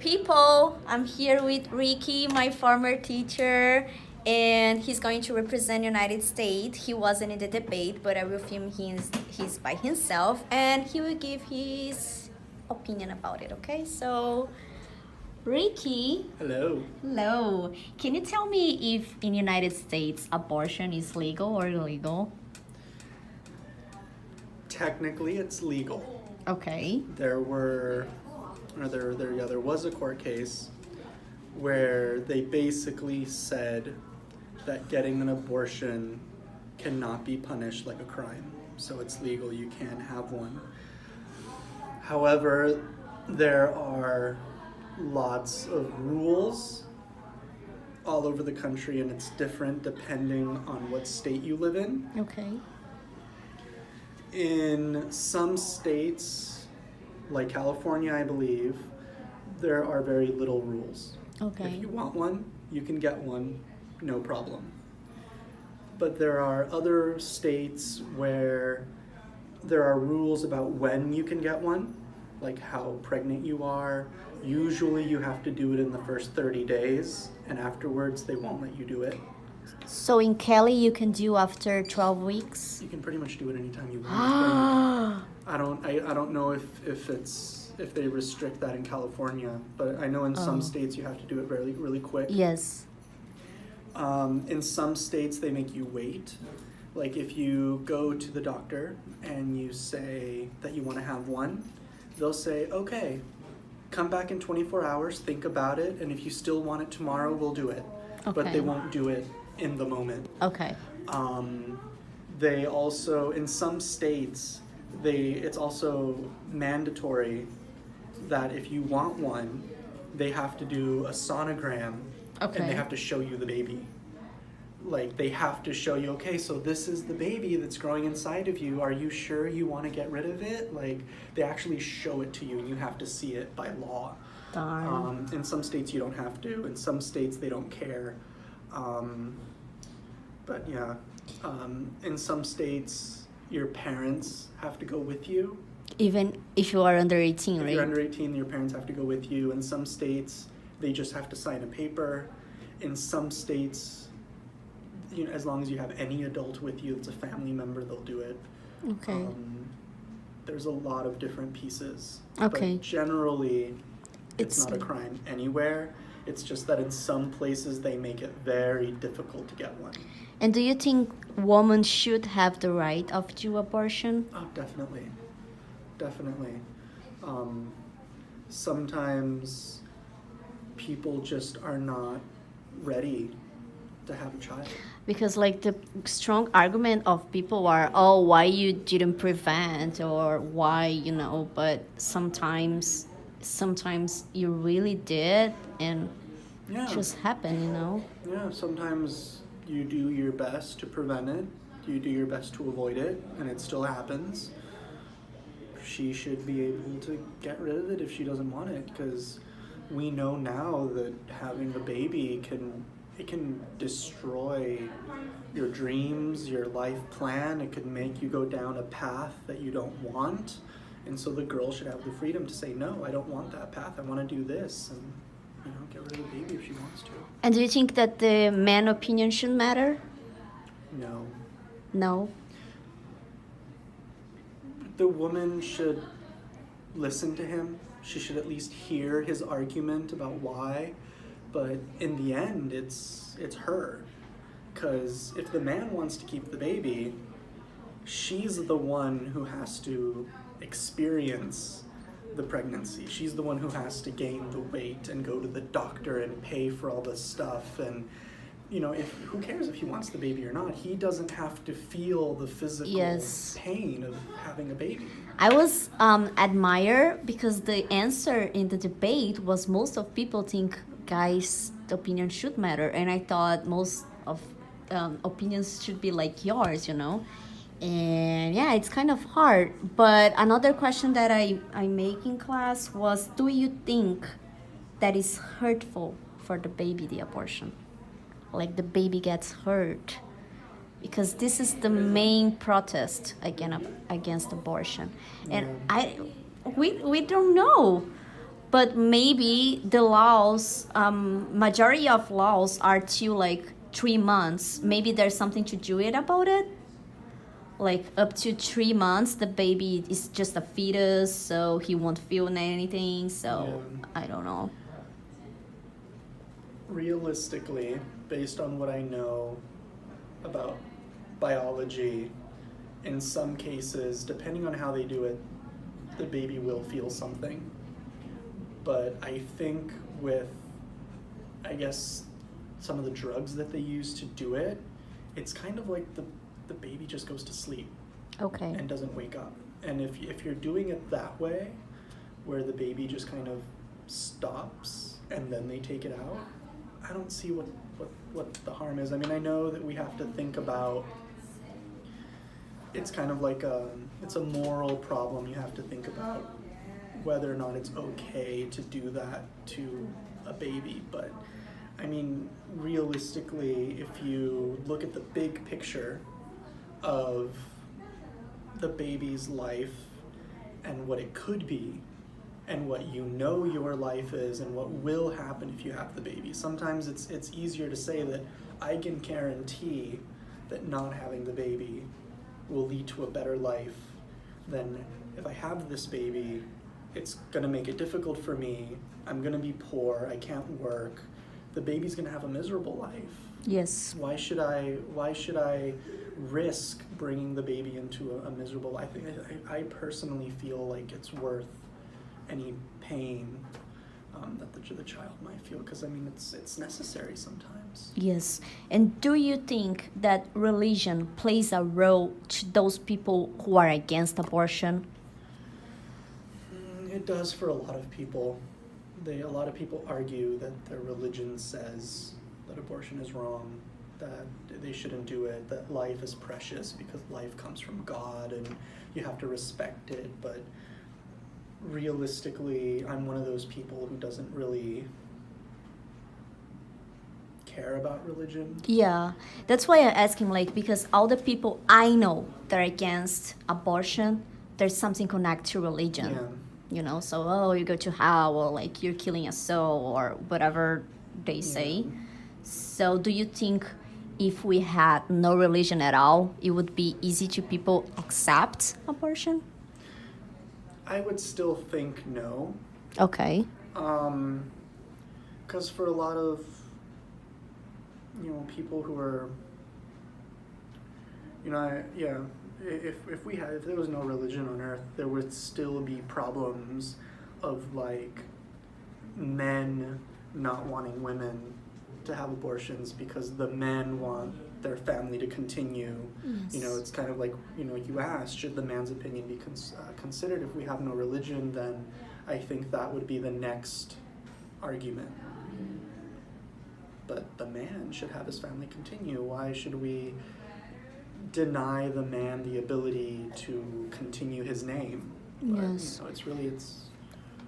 People, I'm here with Ricky, my former teacher, and he's going to represent United States. He wasn't in the debate, but I will film he's by himself, and he will give his opinion about it. Okay, so Ricky. Hello. Hello. Can you tell me if in United States abortion is legal or illegal? Technically, it's legal. Okay. There was a court case where they basically said that getting an abortion cannot be punished like a crime. So it's legal, you can have one. However, there are lots of rules all over the country, and it's different depending on what state you live in. Okay. In some states, like California, I believe, there are very little rules. Okay. If you want one, you can get one, no problem. But there are other states where there are rules about when you can get one, like how pregnant you are. Usually you have to do it in the first 30 days, and afterwards they won't let you do it. So in Cali, you can do after 12 weeks? You can pretty much do it anytime you want. I don't know if they restrict that in California, but I know in some states you have to do it really quick. Yes. In some states they make you wait. Like if you go to the doctor and you say that you want to have one, they'll say, okay, come back in 24 hours, think about it, and if you still want it tomorrow, we'll do it. Okay. But they won't do it in the moment. Okay. They also, in some states, it's also mandatory that if you want one, they have to do a sonogram, Okay. and they have to show you the baby. Like they have to show you, okay, so this is the baby that's growing inside of you. Are you sure you want to get rid of it? Like they actually show it to you, and you have to see it by law. Darn. In some states you don't have to. In some states they don't care. But yeah, in some states your parents have to go with you. Even if you are under 18, If right? you're under 18, your parents have to go with you. In some states, they just have to sign a paper. In some states, as long as you have any adult with you that's a family member, they'll do it. Okay. There's a lot of different pieces. Okay. But generally, it's It's- not a crime anywhere. It's just that in some places, they make it very difficult to get one. And do you think women should have the right of do abortion? Oh, definitely. Definitely. Sometimes people just are not ready to have a child. Because like the strong argument of people are, oh, why you didn't prevent, or why, but sometimes you really did, and Yeah. it just happened. Yeah, sometimes you do your best to prevent it, you do your best to avoid it, and it still happens. She should be able to get rid of it if she doesn't want it, because we know now that having a baby can destroy your dreams, your life plan. It could make you go down a path that you don't want. And so the girl should have the freedom to say, no, I don't want that path. I want to do this, and get rid of the baby if she wants to. And do you think that the man opinion should matter? No. No. The woman should listen to him. She should at least hear his argument about why. But in the end, it's her. Because if the man wants to keep the baby, she's the one who has to experience the pregnancy. She's the one who has to gain the weight and go to the doctor and pay for all this stuff. And who cares if he wants the baby or not? He doesn't have to feel the physical Yes. pain of having a baby. I was admire because the answer in the debate was most of people think guys' opinion should matter, and I thought most of opinions should be like yours, And yeah, it's kind of hard. But another question that I make in class was, do you think that is hurtful for the baby, the abortion? Like the baby gets hurt? Because this is the main protest against abortion. And we don't know. but maybe the laws, majority of laws are till like 3 months. Maybe there's something to do it about it. Like up to 3 months, the baby is just a fetus, so he won't feel anything. So Yeah. I don't know. Realistically, based on what I know about biology, in some cases, depending on how they do it, the baby will feel something. But I think with, I guess, some of the drugs that they use to do it, it's kind of like the baby just goes to sleep Okay. and doesn't wake up. And if you're doing it that way, where the baby just kind of stops and then they take it out, I don't see what the harm is. I mean, I know that we have to think about, it's kind of like it's a moral problem. You have to think about whether or not it's okay to do that to a baby. But I mean, realistically, if you look at the big picture of the baby's life and what it could be, and what you know your life is, and what will happen if you have the baby. Sometimes it's easier to say that I can guarantee that not having the baby will lead to a better life than if I have this baby, it's gonna make it difficult for me. I'm gonna be poor. I can't work. The baby's gonna have a miserable life. Yes. Why should I risk bringing the baby into a miserable life? I personally feel like it's worth any pain that the child might feel, because I mean it's necessary sometimes. Yes. And do you think that religion plays a role to those people who are against abortion? It does for a lot of people. A lot of people argue that their religion says that abortion is wrong, that they shouldn't do it, that life is precious because life comes from God and you have to respect it. But realistically, I'm one of those people who doesn't really care about religion. Yeah, that's why I'm asking, like, because all the people I know that are against abortion, there's something connected to religion. Yeah. You know, so, oh, you go to hell, or like you're killing a soul, or whatever they say. So, do you think if we had no religion at all, it would be easy to people accept abortion? I would still think no. Okay. Because for a lot of, people who are, if there was no religion on earth, there would still be problems of like men not wanting women to have abortions because the men want their family to continue. Yes. It's kind of like, you asked, should the man's opinion be considered? If we have no religion, then I think that would be the next argument. But the man should have his family continue. Why should we deny the man the ability to continue his name? But, Yes. it's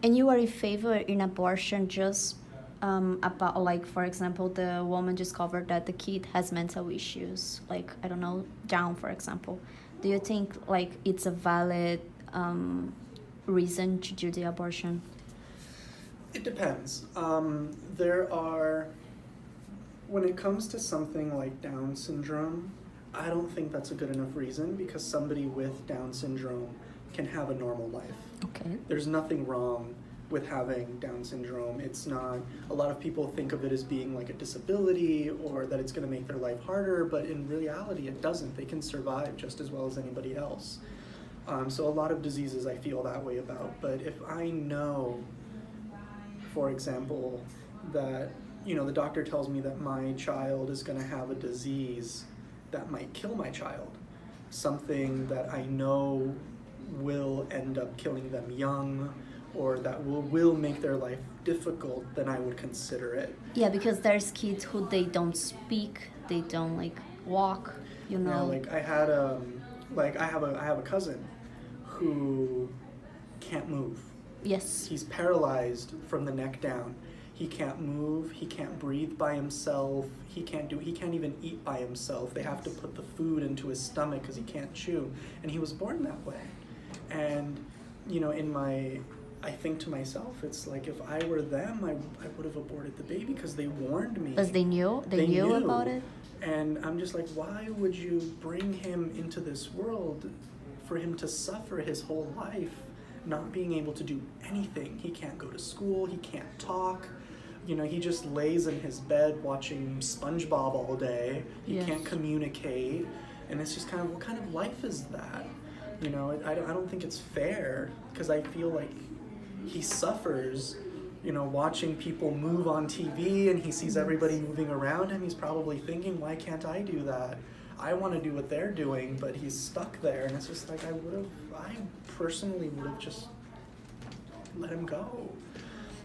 And you are in favor in abortion just about, like, for example, the woman discovered that the kid has mental issues, like, I don't know, Down, for example. Do you think, like, it's a valid reason to do the abortion? It depends. When it comes to something like Down syndrome, I don't think that's a good enough reason, because somebody with Down syndrome can have a normal life. Okay. There's nothing wrong with having Down syndrome. It's not, a lot of people think of it as being like a disability or that it's going to make their life harder, but in reality it doesn't. They can survive just as well as anybody else. So a lot of diseases I feel that way about. But if I know, for example, that the doctor tells me that my child is going to have a disease that might kill my child, something that I know will end up killing them young, or that will make their life difficult, then I would consider it. Yeah, because there's kids who they don't speak, they don't like walk, Yeah, like I had I have a cousin who can't move. Yes. He's paralyzed from the neck down. He can't move, he can't breathe by himself, he can't even eat by himself. They have to put the food into his stomach because he can't chew. And he was born that way. And, in my I think to myself, it's like if I were them, I would have aborted the baby because they warned me. Because they knew? They knew about it? And I'm just like, why would you bring him into this world for him to suffer his whole life, not being able to do anything? He can't go to school, he can't talk. You know, he just lays in his bed watching SpongeBob all day. He Yes. can't communicate. And it's just kind of, what kind of life is that? You know, I don't think it's fair, because I feel like he suffers, you know, watching people move on TV, and he sees everybody moving around him. He's probably thinking, why can't I do that? I want to do what they're doing, but he's stuck there. And it's just like, I personally would have just let him go.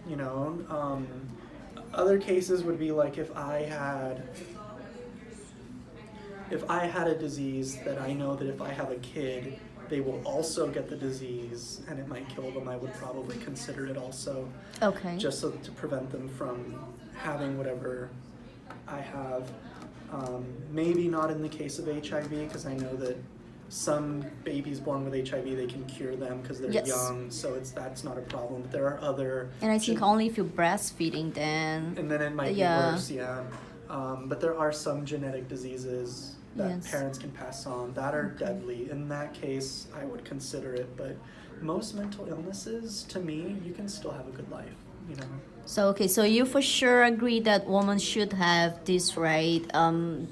You know, other cases would be like if I had a disease that I know that if I have a kid, they will also get the disease and it might kill them, I would probably consider it also, Okay. just so to prevent them from having whatever I have. Maybe not in the case of HIV, because I know that some babies born with HIV, they can cure them because they're Yes. young, so that's not a problem. But there are other... And I think only if you're breastfeeding, then... And then it might be Yeah. worse, yeah. But there are some genetic diseases that Yes. parents can pass on that are deadly. In that case, I would consider it. But most mental illnesses, to me, you can still have a good life, you know. So, okay, so you for sure agree that women should have this right,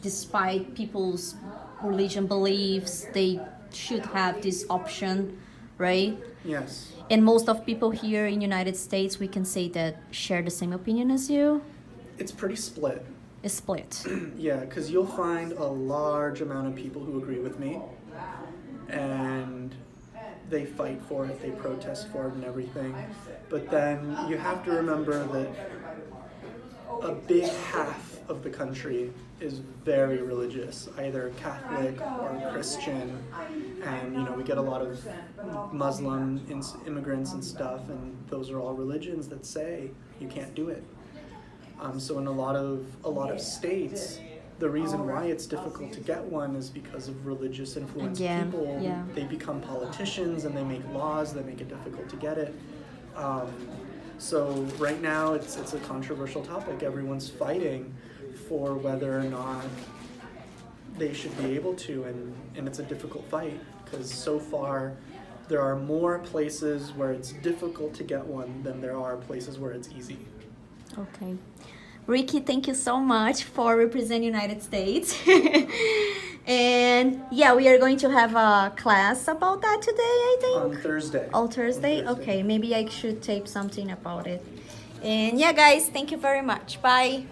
despite people's religion beliefs, they should have this option, right? Yes. And most of people here in United States, we can say that share the same opinion as you. It's pretty split. It's split. Yeah, because you'll find a large amount of people who agree with me, and they fight for it, they protest for it and everything. But then you have to remember that a big half of the country is very religious, either Catholic or Christian, and you know, we get a lot of Muslim immigrants and stuff, and those are all religions that say you can't do it. So in a lot of states, the reason why it's difficult to get one is because of religious influenced Again, people. yeah. They become politicians and they make laws that make it difficult to get it. So right now it's a controversial topic. Everyone's fighting for whether or not they should be able to, and it's a difficult fight because so far there are more places where it's difficult to get one than there are places where it's easy. Okay. Ricky, thank you so much for representing United States. And yeah, we are going to have a class about that today, I think. On Thursday. All Thursday? On Thursday. Okay, maybe I should tape something about it. And yeah, guys, thank you very much. Bye.